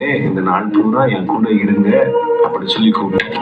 இந்த நாள் பூரா என் கூட இருங்க அப்படி சொல்லி கூப்பிட்டேன்.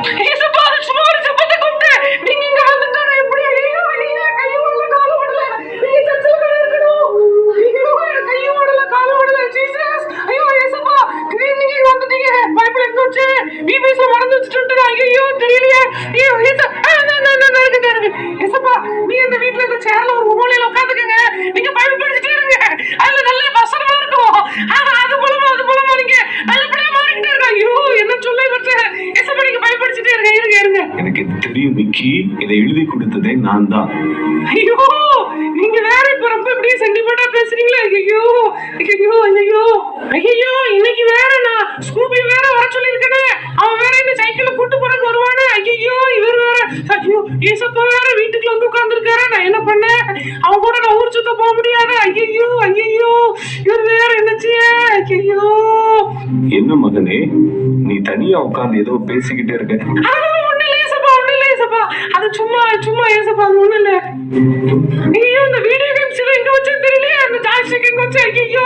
எனக்கு தெரியும் விக்கி, இதை எழுதி கொடுத்ததே நான் தான். ஐயோ, நீங்க வேற இப்ப ரொம்ப இப்படியே சென்டிமெண்டா பேசுறீங்களா? ஐயோ ஐயோ ஐயோ ஐயோ, இன்னைக்கு வேற நான் ஸ்கூபி வேற வர சொல்லிருக்கேனே, அவன் வேற என்ன சைக்கிள்ல கூட்டு போறதுக்கு வருவானே. ஐயோ, இவர் வேற, ஐயோ ஏசப்பா வேற வீட்டுக்குள்ள வந்து உட்கார்ந்துருக்காரு. நான் என்ன பண்ணேன்? அவன் கூட நான் ஊர் சுத்த போக முடியாது. ஐயோ ஐயோ, இவர் வேற என்னச்சு? ஐயோ. என்ன மகனே, நீ தனியா உட்கார்ந்து ஏதோ பேசிக்கிட்டே இருக்க? அது சும்மா சும்மா ஏசப்பா, அது ஒண்ணு இல்ல. ஐயோ, இந்த வீடியோ கேம்ஸ் எல்லாம் எங்க வச்சேன்னு தெரியலையே. அந்த ஜாய்ஸ்டிக் எங்க வச்சேன்? ஐயோ,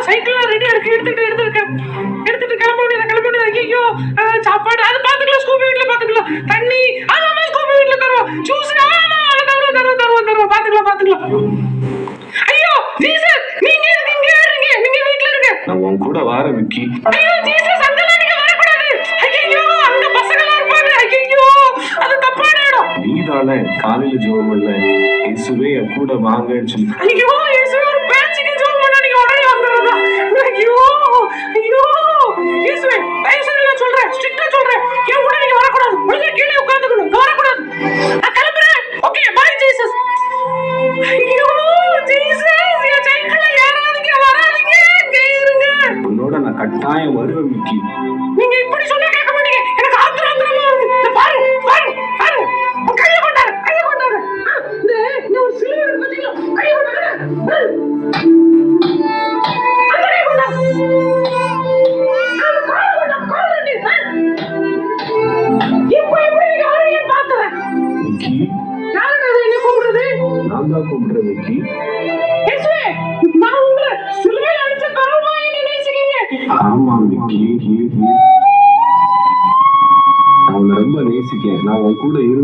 சைக்கிள்லாம் ரெடியா இருக்கு, எடுத்துட்டு கிளம்ப வேண்டியது. ஐயோ, சாப்பாடு அது பாத்துக்கலாம், ஸ்கூபி வீட்ல பாத்துக்கலாம். தண்ணி ஆமா, ஸ்கூபி வீட்ல தருவோம். ஜூஸ் தருவோம், பாத்துக்கலாம். ஐயோ ஜீசஸ், நீங்க இருங்க, நீங்க வீட்ல இருங்க. நான் உன் கூட வார விக்கி. ஐயோ ஜீசஸ், அங்கெல்லாம் நீங்க வரக்கூடாது. ஐயோ, அங்க பசங்களா இருப்பாங்க. ஐயோ, அது தப்பான இடம். நீதானே காலையில ஜெபம் பண்ண, இயேசுவே என் கூட வாங்கன்னு சொல்லி. ஐயோ, இயேசுவே ஒரு பேச்சுக்கு ஜெபம் பண்ணா நீங்க உடனே வந்துறதா? ஐயோ இயேசுவே, தயவு செஞ்சு நான் சொல்றேன், ஸ்ட்ரிக்ட்டா சொல்றேன், என் கூட நீங்க வரக்கூடாது. ஒழுங்கா கீழே உட்கார்ந்துக்கணும், வரக்கூடாது. நான் கிளம்புறேன். Okay, bye Jesus. ஐயோ ஜீசஸ், என் சைக்கிள்ல ஏறாதீங்க, வராதீங்க, இங்க இருங்க. உன்னோட நான் கட்டாயம் வருவேன் விக்கி. நீங்க இப்படி சொன்னா கேட்க மாட்டீங்க. எனக்கு ஆத்திரமா வருது. பாரு உன் கையை கொண்டாரு. இந்த ஒரு சிலுவை இருக்கு பாத்தீங்களா? கையை கொண்டாரு. அந்த கையை கொண்டாரு. அந்த காலை இப்போ எப்படி நீங்க வரீங்கன்னு பாத்துறேன். விக்கி, யாருடா என்ன கூப்பிடுறது? நான் தான் கூப்பிடுறேன் விக்கி. இயேசுவே, நான் உங்களை சிலுவையில் அடிச்ச கருவா என்ன நேசிக்கிறீங்க? ஆமா விக்கி, நான் உன்னை ரொம்ப நேசிக்கேன். நான் உன் கூட இருந்து